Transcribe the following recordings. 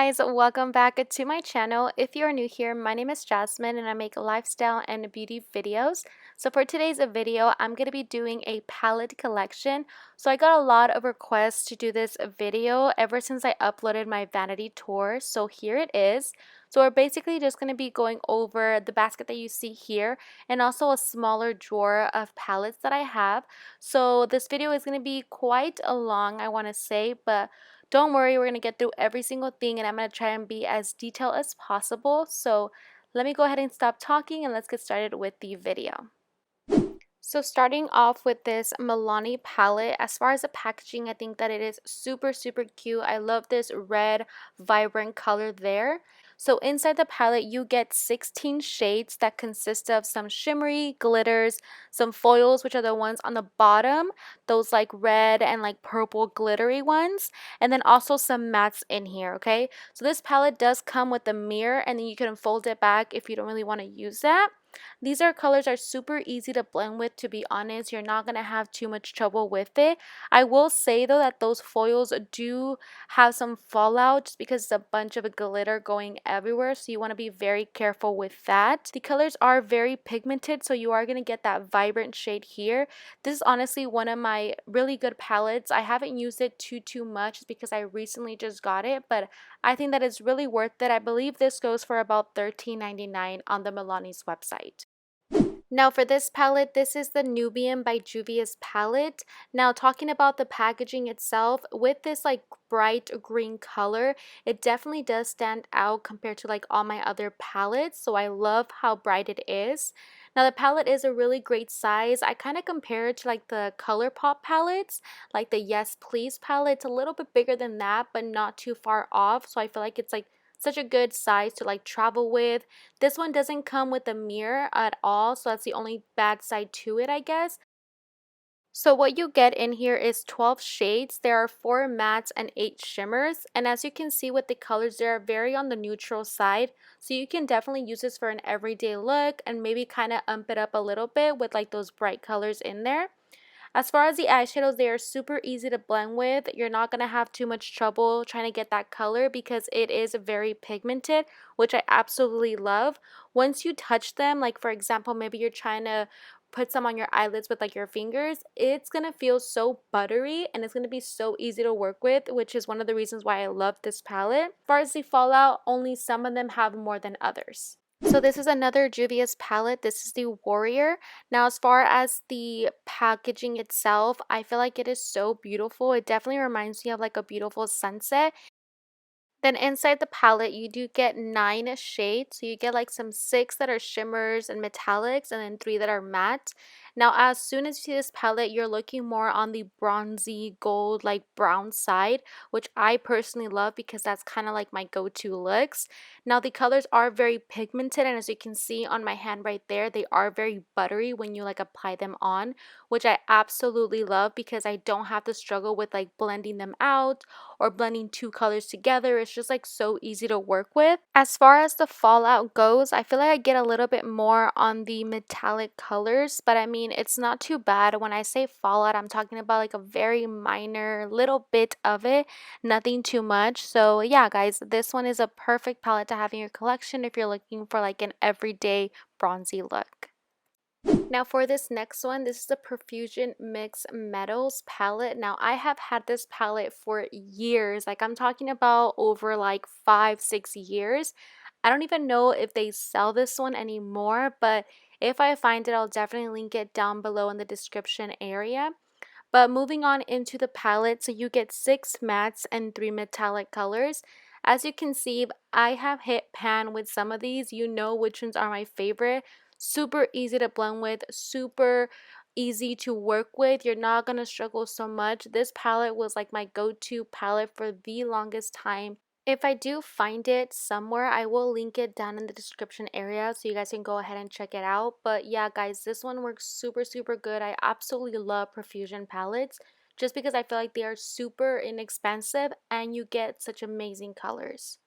guys, welcome back to my channel. If you are new here, my name is Jazmin and I make lifestyle and beauty videos. So for today's video, I'm going to be doing a palette collection. So I got a lot of requests to do this video ever since I uploaded my Vanity tour. So here it is. So we're basically just going to be going over the basket that you see here and also a smaller drawer of palettes that I have. So this video is going to be quite long, I want to say, but don't worry, we're going to get through every single thing and I'm going to try and be as detailed as possible. So let me go ahead and stop talking and let's get started with the video. So starting off with this Milani palette, as far as the packaging, I think that it is super cute. I love this red vibrant color there. So inside the palette you get 16 shades that consist of some shimmery glitters, some foils, which are the ones on the bottom, those like red and like purple glittery ones, and then also some mattes in here. Okay, so this palette does come with a mirror and then you can fold it back if you don't really want to use that. These colors are super easy to blend with, to be honest. You're not going to have too much trouble with it. I will say though that those foils do have some fallout just because it's a bunch of glitter going everywhere, so you want to be very careful with that. The colors are very pigmented, so you are going to get that vibrant shade here. This is honestly one of my really good palettes. I haven't used it too much because I recently just got it, but I think that it's really worth it. I believe this goes for about $13.99 on the Milani's website. Now for this palette, this is the Nubian by Juvia's palette. Now talking about the packaging itself, with this like bright green color, it definitely does stand out compared to like all my other palettes. So I love how bright it is. Now the palette is a really great size. I kind of compare it to like the ColourPop palettes, like the Yes Please palette. It's a little bit bigger than that, but not too far off. So I feel like it's like such a good size to like travel with. This one doesn't come with a mirror at all, so that's the only bad side to it, I guess. So what you get in here is 12 shades. There are 4 mattes and 8 shimmers, and as you can see with the colors, they are very on the neutral side, so you can definitely use this for an everyday look and maybe kind of ump it up a little bit with like those bright colors in there. As far as the eyeshadows, they are super easy to blend with. You're not going to have too much trouble trying to get that color because it is very pigmented, which I absolutely love. Once you touch them, like for example, maybe you're trying to put some on your eyelids with like your fingers, it's going to feel so buttery and it's going to be so easy to work with, which is one of the reasons why I love this palette. As far as the fallout, only some of them have more than others. So this is another Juvia's palette. This is the Warrior. Now as far as the packaging itself, I feel like it is so beautiful. It definitely reminds me of like a beautiful sunset. Then inside the palette, you do get 9 shades. So you get like some 6 that are shimmers and metallics and then 3 that are matte. Now, as soon as you see this palette, you're looking more on the bronzy gold, like brown side, which I personally love because that's kind of like my go-to looks. Now, the colors are very pigmented, and as you can see on my hand right there, they are very buttery when you like apply them on, which I absolutely love because I don't have to struggle with like blending them out or blending 2 colors together. It's just like so easy to work with. As far as the fallout goes, I feel like I get a little bit more on the metallic colors, but I mean, it's not too bad. When I say fallout, I'm talking about like a very minor little bit of it, nothing too much. So yeah guys, this one is a perfect palette to have in your collection if you're looking for like an everyday bronzy look. Now for this next one, this is the Profusion Mix Metals palette. Now I have had this palette for years, like I'm talking about over like 5-6 years. I don't even know if they sell this one anymore, but if I find it, I'll definitely link it down below in the description area. But moving on into the palette, so you get 6 mattes and 3 metallic colors. As you can see, I have hit pan with some of these. You know which ones are my favorite. Super easy to blend with, super easy to work with. You're not going to struggle so much. This palette was like my go-to palette for the longest time. If I do find it somewhere, I will link it down in the description area so you guys can go ahead and check it out. But yeah guys, this one works super good. I absolutely love Profusion palettes just because I feel like they are super inexpensive and you get such amazing colors.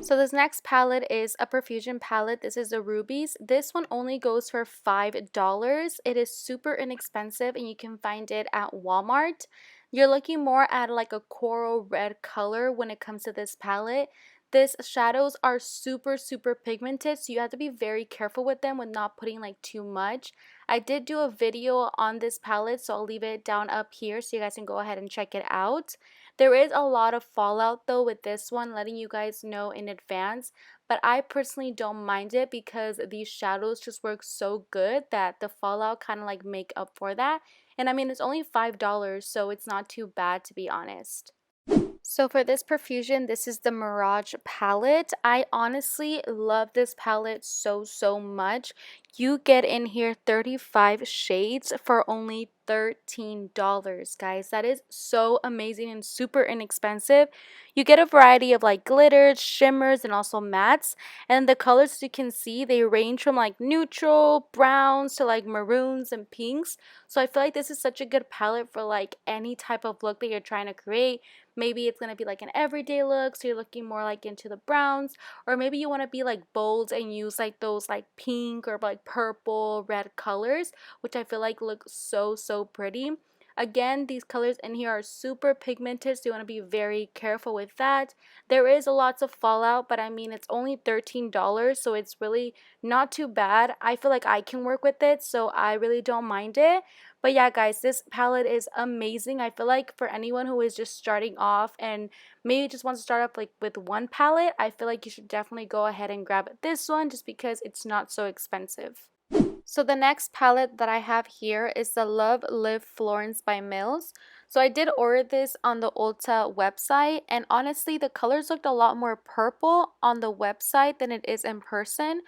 So this next palette is a Profusion palette. This is the Rubies. This one only goes for $5. It is super inexpensive and you can find it at Walmart. you're looking more at like a coral red color when it comes to this palette. These shadows are super, super pigmented, so you have to be very careful with them with not putting like too much. I did do a video on this palette, so I'll leave it down up here so you guys can go ahead and check it out. There is a lot of fallout though with this one, letting you guys know in advance, but I personally don't mind it because these shadows just work so good that the fallout kind of like make up for that. And I mean, it's only $5, so it's not too bad, to be honest. So for this Perfusion, this is the Mirage palette. I honestly love this palette so, so much. You get in here 35 shades for only $13, guys. That is so amazing and super inexpensive. You get a variety of like glitters, shimmers, and also mattes. And the colors, as you can see, they range from like neutral, browns, to like maroons and pinks. So I feel like this is such a good palette for like any type of look that you're trying to create. Maybe it's going to be like an everyday look, so you're looking more like into the browns, or maybe you want to be like bold and use like those like pink or like purple, red colors, which I feel like look so, so pretty. Again, these colors in here are super pigmented, so you want to be very careful with that. There is a lots of fallout, but I mean, it's only $13, so it's really not too bad. I feel like I can work with it, so I really don't mind it. But yeah, guys, this palette is amazing. I feel like for anyone who is just starting off and maybe just wants to start off like with one palette, I feel like you should definitely go ahead and grab this one just because it's not so expensive. So the next palette that I have here is the Love Live Florence by Mills. So I did order this on the Ulta website, and honestly the colors looked a lot more purple on the website than it is in person.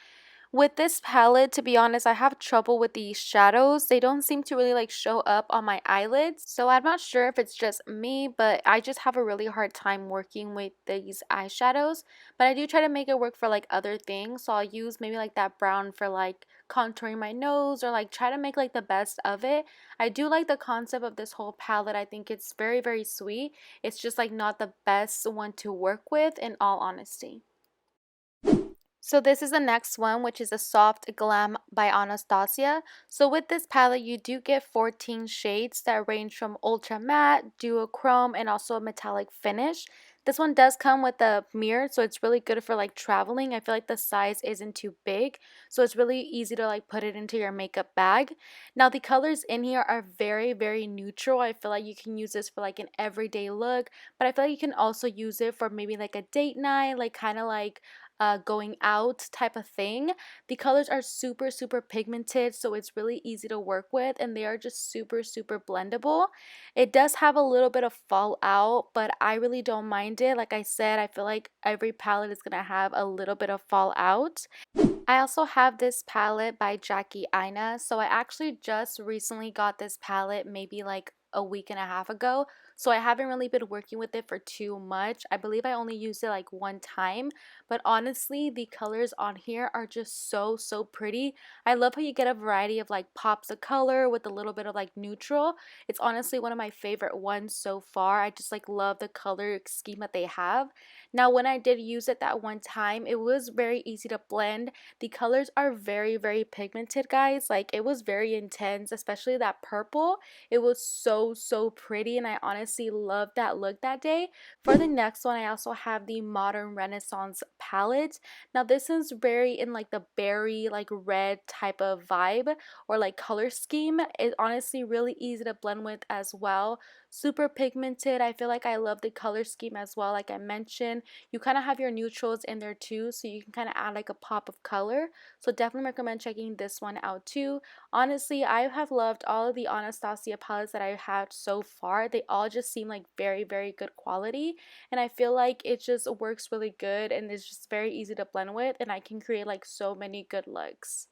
With this palette, to be honest, I have trouble with these shadows. They don't seem to really like show up on my eyelids. So I'm not sure if it's just me, but I just have a really hard time working with these eyeshadows. But I do try to make it work for like other things. So I'll use maybe like that brown for like contouring my nose, or like try to make like the best of it. I do like the concept of this whole palette. I think it's very, very sweet. It's just like not the best one to work with, in all honesty. So this is the next one, which is a Soft Glam by Anastasia. So with this palette, you do get 14 shades that range from ultra matte, duochrome, and also a metallic finish. This one does come with a mirror, so it's really good for like traveling. I feel like the size isn't too big, so it's really easy to like put it into your makeup bag. Now the colors in here are very, very neutral. I feel like you can use this for like an everyday look, but I feel like you can also use it for maybe like a date night, like kind of like going out type of thing. The colors are super, super pigmented, so it's really easy to work with, and they are just super, super blendable. It does have a little bit of fallout, but I really don't mind it. Like I said, I feel like every palette is gonna have a little bit of fallout. I also have this palette by JACLYN. So I actually just recently got this palette maybe like a week and a half ago. So I haven't really been working with it for too much. I believe I only used it like one time. But honestly, the colors on here are just so, so pretty. I love how you get a variety of like pops of color with a little bit of like neutral. It's honestly one of my favorite ones so far. I just like love the color scheme that they have. Now, when I did use it that one time, it was very easy to blend. The colors are very, very pigmented, guys. Like, it was very intense, especially that purple. It was so, so pretty, and I honestly loved that look that day. For the next one, I also have the Modern Renaissance palette. Now, this is very in like the berry, like red type of vibe or like color scheme. It's honestly really easy to blend with as well. Super pigmented. I feel like I love the color scheme as well. Like I mentioned, you kind of have your neutrals in there too, so you can kind of add like a pop of color. So definitely recommend checking this one out too. Honestly, I have loved all of the Anastasia palettes that I've had so far. They all just seem like very, very good quality, and I feel like it just works really good and it's just very easy to blend with, and I can create like so many good looks.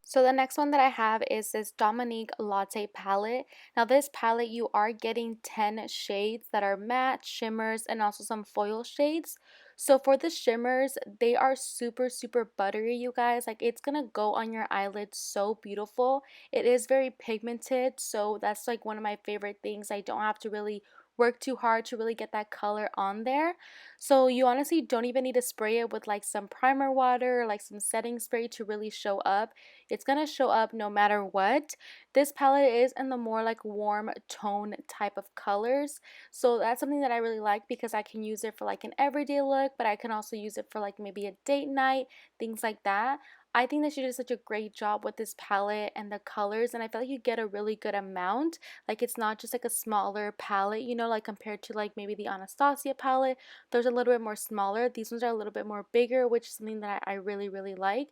So the next one that I have is this Dominique Latte palette. Now this palette, you are getting 10 shades that are matte, shimmers, and also some foil shades. So for the shimmers, they are super, super buttery, you guys. Like, it's gonna go on your eyelids so beautiful. It is very pigmented, so that's like one of my favorite things. I don't have to really work too hard to really get that color on there. So you honestly don't even need to spray it with like some primer water or like some setting spray to really show up. It's gonna show up no matter what. This palette is in the more like warm tone type of colors, so that's something that I really like because I can use it for like an everyday look, but I can also use it for like maybe a date night, things like that. I think that she did such a great job with this palette and the colors, and I feel like you get a really good amount. Like it's not just like a smaller palette, you know, like compared to like maybe the Anastasia palette. Those are a little bit more smaller. These ones are a little bit more bigger, which is something that I really, really like.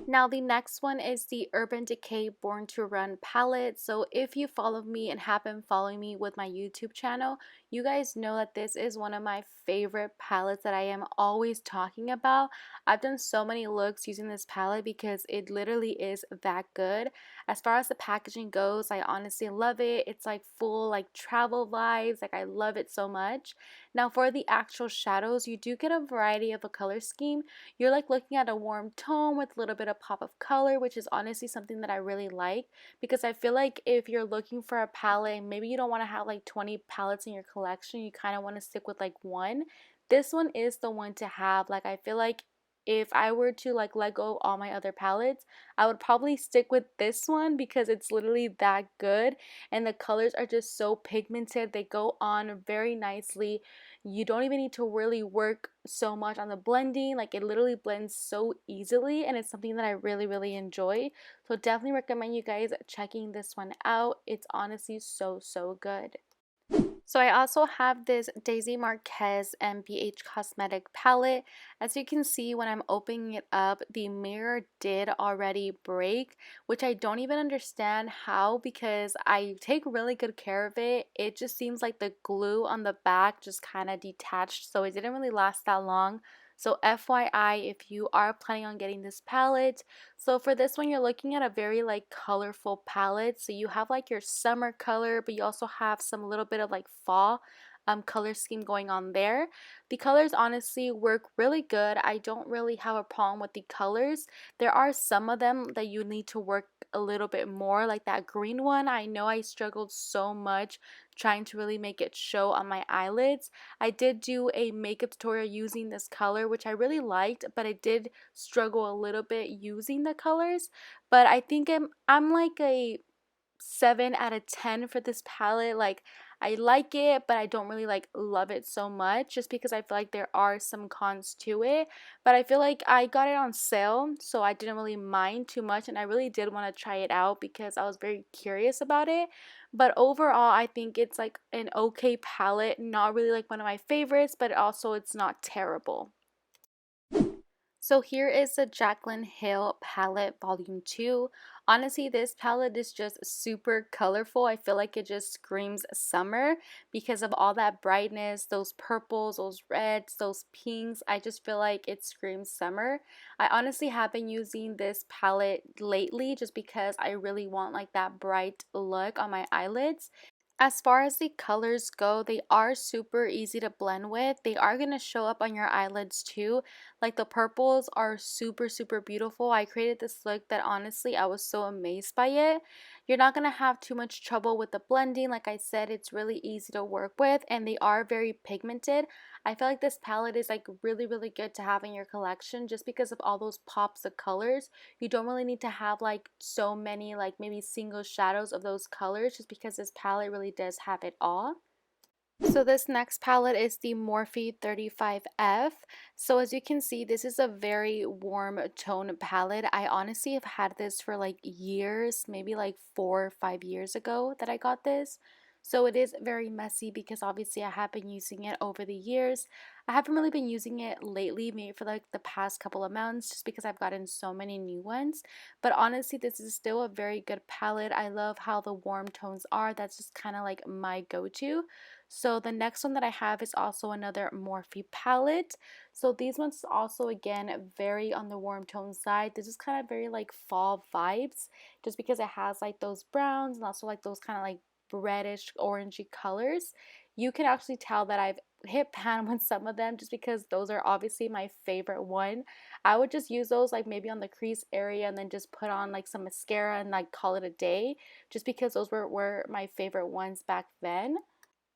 Now the next one is the Urban Decay Born to Run palette. So if you follow me and have been following me with my YouTube channel, you guys know that this is one of my favorite palettes that I am always talking about. I've done so many looks using this palette because it literally is that good. As far as the packaging goes, I honestly love it. It's like full like travel vibes. Like I love it so much. Now for the actual shadows, you do get a variety of a color scheme. You're like looking at a warm tone with a little bit of pop of color, which is honestly something that I really like, because I feel like if you're looking for a palette and maybe you don't want to have like 20 palettes in your collection, you kind of want to stick with like one. This one is the one to have. Like I feel like if I were to like let go of all my other palettes, I would probably stick with this one because it's literally that good, and the colors are just so pigmented. They go on very nicely. You don't even need to really work so much on the blending. Like it literally blends so easily, and it's something that I really, really enjoy. So definitely recommend you guys checking this one out. It's honestly so, so good. So I also have this Daisy Marquez and BH Cosmetic palette. As you can see, when I'm opening it up, the mirror did already break, which I don't even understand how, because I take really good care of it. It just seems like the glue on the back just kind of detached, so it didn't really last that long. So FYI, if you are planning on getting this palette, so for this one, you're looking at a very like colorful palette. So you have like your summer color, but you also have some little bit of like fall color scheme going on there. The colors honestly work really good. I don't really have a problem with the colors. There are some of them that you need to work a little bit more, like that green one. I know I struggled so much trying to really make it show on my eyelids. I did do a makeup tutorial using this color, which I really liked, but I did struggle a little bit using the colors. But I think I'm like a 7 out of 10 for this palette. Like I like it, but I don't really like love it so much, just because I feel like there are some cons to it. But I feel like I got it on sale, so I didn't really mind too much, and I really did want to try it out because I was very curious about it. But overall, I think it's like an okay palette, not really like one of my favorites, but also it's not terrible. So here is the JACLYN Hill palette volume 2. Honestly, this palette is just super colorful. I feel like it just screams summer because of all that brightness, those purples, those reds, those pinks. I just feel like it screams summer. I honestly have been using this palette lately just because I really want like that bright look on my eyelids. As far as the colors go, they are super easy to blend with. They are going to show up on your eyelids too. Like the purples are super, super beautiful. I created this look that honestly I was so amazed by it. You're not going to have too much trouble with the blending. Like I said, it's really easy to work with, and they are very pigmented. I feel like this palette is like really, really good to have in your collection just because of all those pops of colors. You don't really need to have like so many like maybe single shadows of those colors, just because this palette really does have it all. So this next palette is the Morphe 35F. So as you can see, this is a very warm tone palette. I honestly have had this for like years, maybe like 4 or 5 years ago that I got this. So it is very messy because obviously I have been using it over the years. I haven't really been using it lately, maybe for like the past couple of months, just because I've gotten so many new ones. But honestly, this is still a very good palette. I love how the warm tones are. That's just kind of like my go-to. So the next one that I have is also another Morphe palette. So these ones also again very on the warm tone side. This is kind of very like fall vibes, just because it has like those browns and also like those kind of like reddish orangey colors. You can actually tell that I've hit pan with some of them just because those are obviously my favorite one. I would just use those like maybe on the crease area and then just put on like some mascara and like call it a day, just because those were my favorite ones back then.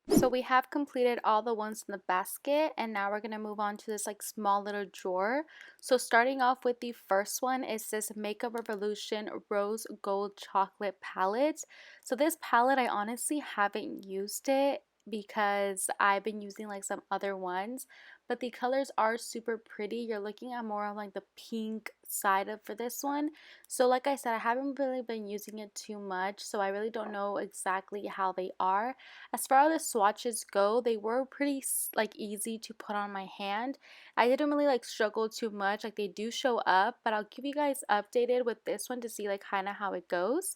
So we have completed all the ones in the basket, and now we're going to move on to this like small little drawer. So starting off with the first one is this Makeup Revolution Rose Gold Chocolate Palette. So this palette, I honestly haven't used it because I've been using like some other ones, but the colors are super pretty. You're looking at more of like the pink side of for this one. So like I said, I haven't really been using it too much, so I really don't know exactly how they are. As far as the swatches go, they were pretty like easy to put on my hand. I didn't really like struggle too much. Like they do show up, but I'll keep you guys updated with this one to see like kind of how it goes.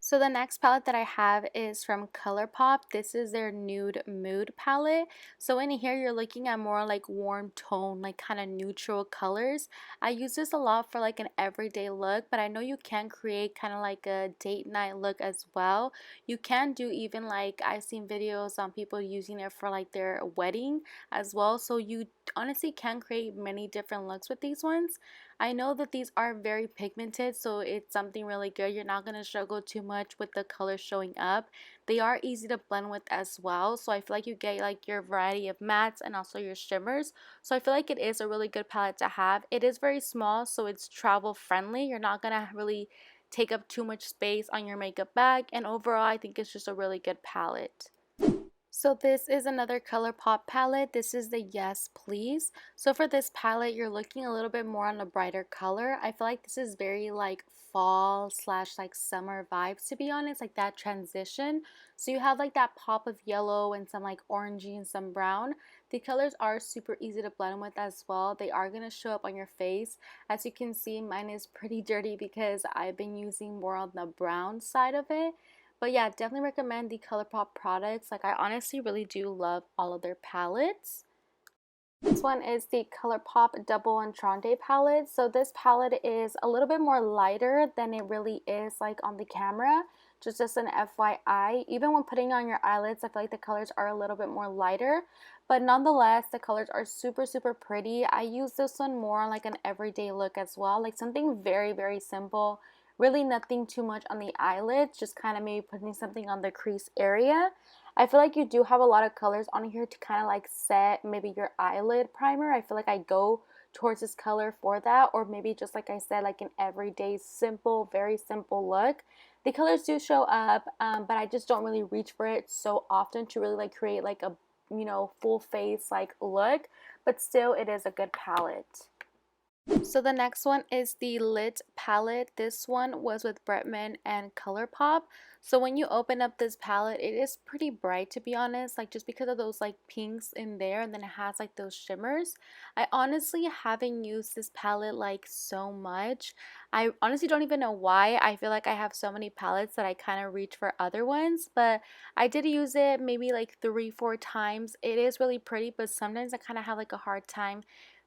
So the next palette that I have is from ColourPop. This is their Nude Mood palette. So in here you're looking at more like warm tone, like kind of neutral colors. I use this a lot for like an everyday look, but I know you can create kind of like a date night look as well. You can do even like I've seen videos on people using it for like their wedding as well. So you honestly can create many different looks with these ones. I know that these are very pigmented, so it's something really good. You're not going to struggle too much with the colors showing up. They are easy to blend with as well, so I feel like you get like your variety of mattes and also your shimmers. So I feel like it is a really good palette to have. It is very small, so it's travel friendly. You're not going to really take up too much space on your makeup bag, and overall I think it's just a really good palette. So this is another ColourPop palette. This is the Yes Please. So for this palette, you're looking a little bit more on a brighter color. I feel like this is very like fall slash like summer vibes, to be honest, like that transition. So you have like that pop of yellow and some like orangey and some brown. The colors are super easy to blend with as well. They are going to show up on your face. As you can see, mine is pretty dirty because I've been using more on the brown side of it. But yeah, definitely recommend the ColourPop products. Like I honestly really do love all of their palettes. This one is the ColourPop Double Entrante palette. So this palette is a little bit more lighter than it really is like on the camera. Just an FYI. Even when putting on your eyelids, I feel like the colors are a little bit more lighter. But nonetheless, the colors are super, super pretty. I use this one more on like an everyday look as well. Like something very, very simple. Really nothing too much on the eyelids. Just kind of maybe putting something on the crease area. I feel like you do have a lot of colors on here to kind of like set maybe your eyelid primer. I feel like I go towards this color for that, or maybe just like I said, like an everyday simple, very simple look. The colors do show up, but I just don't really reach for it so often to really like create like a, you know, full face like look, but still it is a good palette. So the next one is the Lit palette. This one was with Bretman and ColourPop. So when you open up this palette, it is pretty bright, to be honest, like just because of those like pinks in there, and then it has like those shimmers. I honestly haven't used this palette like so much. I honestly don't even know why. I feel like I have so many palettes that I kind of reach for other ones, but I did use it maybe like 3-4 times. It is really pretty, but sometimes I kind of have like a hard time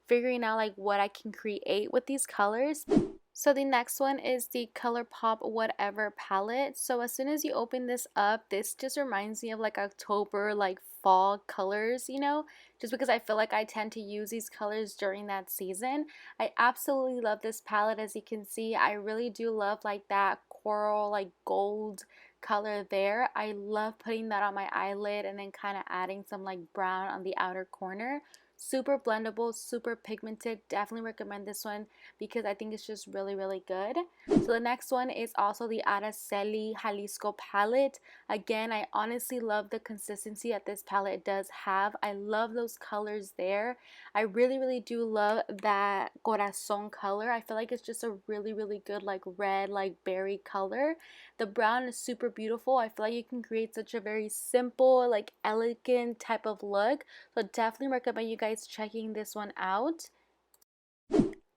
figuring out like what I can create with these colors. So the next one is the ColourPop Whatever palette. So as soon as you open this up, this just reminds me of like October, like fall colors, you know, just because I feel like I tend to use these colors during that season. I absolutely love this palette. As you can see, I really do love like that coral, like gold color there. I love putting that on my eyelid and then kind of adding some like brown on the outer corner. Super blendable, super pigmented. Definitely recommend this one because I think it's just really, really good. So the next one is also the Araceli Jalisco palette. Again, I honestly love the consistency that this palette does have. I love those colors there. I really, really do love that corazon color. I feel like it's just a really, really good like red, like berry color. The brown is super beautiful. I feel like you can create such a very simple, like elegant type of look. So definitely recommend you guys checking this one out.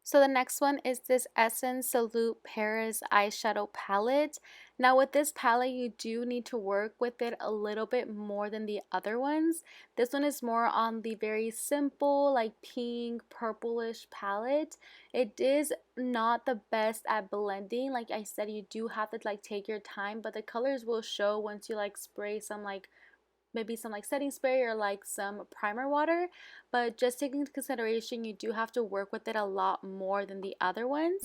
So the next one is this Essence Salute Paris eyeshadow palette. Now with this palette, you do need to work with it a little bit more than the other ones. This one is more on the very simple, like pink, purplish palette. It is not the best at blending. Like I said, you do have to like take your time, but the colors will show once you like spray some like maybe some like setting spray or like some primer water, but just taking into consideration you do have to work with it a lot more than the other ones.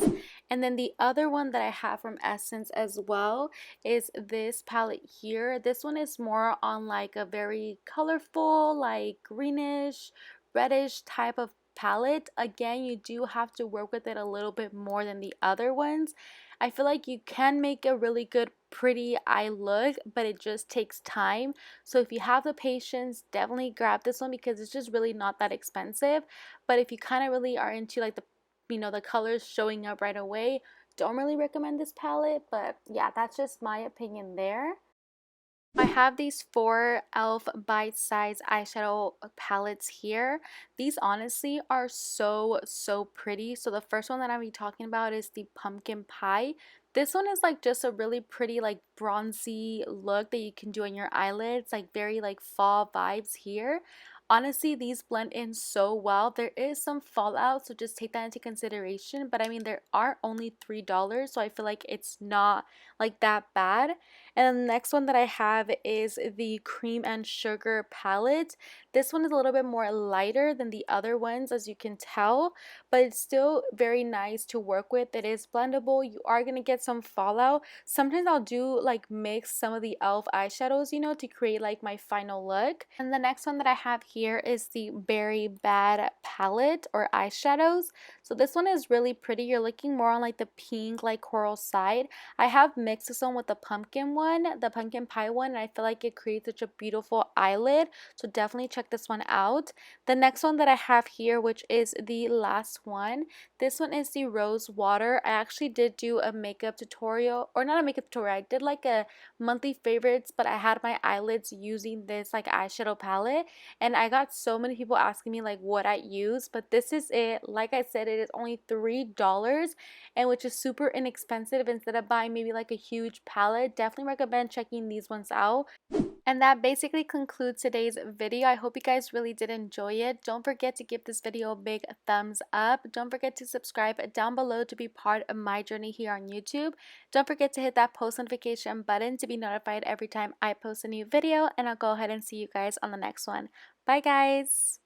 And then the other one that I have from Essence as well is this palette here. This one is more on like a very colorful, like greenish, reddish type of palette. Again, you do have to work with it a little bit more than the other ones. I feel like you can make a really good pretty eye look, but it just takes time. So if you have the patience, definitely grab this one because it's just really not that expensive. But if you kind of really are into like the, you know, the colors showing up right away, don't really recommend this palette. But yeah, that's just my opinion there. I have these 4 e.l.f. bite-size eyeshadow palettes here. These honestly are so pretty. So the first one that I'm be talking about is the pumpkin pie. This one is like just a really pretty like bronzy look that you can do on your eyelids, like very like fall vibes here. Honestly, these blend in so well. There is some fallout, so just take that into consideration. But I mean, there are only $3, so I feel like it's not like that bad. And the next one that I have is the Cream and Sugar palette. This one is a little bit more lighter than the other ones, as you can tell, but it's still very nice to work with. It is blendable. You are going to get some fallout. Sometimes I'll do like mix some of the e.l.f. eyeshadows, you know, to create like my final look. And the next one that I have here is the Berry Bad palette or eyeshadows. So this one is really pretty. You're looking more on like the pink like coral side. I have mixed this one with the pumpkin one, the pumpkin pie one, and I feel like it creates such a beautiful eyelid. So definitely check this one out. The next one that I have here, which is the last one, this one is the Rose Water. I actually did do a makeup tutorial, or not a makeup tutorial, I did like a monthly favorites, but I had my eyelids using this like eyeshadow palette, and I got so many people asking me like what I use, but this is it. Like I said, it is only $3, and which is super inexpensive. Instead of buying maybe like a huge palette, definitely recommend checking these ones out. And that basically concludes today's video. I hope you guys really did enjoy it. Don't forget to give this video a big thumbs up. Don't forget to subscribe down below to be part of my journey here on YouTube. Don't forget to hit that post notification button to be notified every time I post a new video. And I'll go ahead and see you guys on the next one. Bye guys!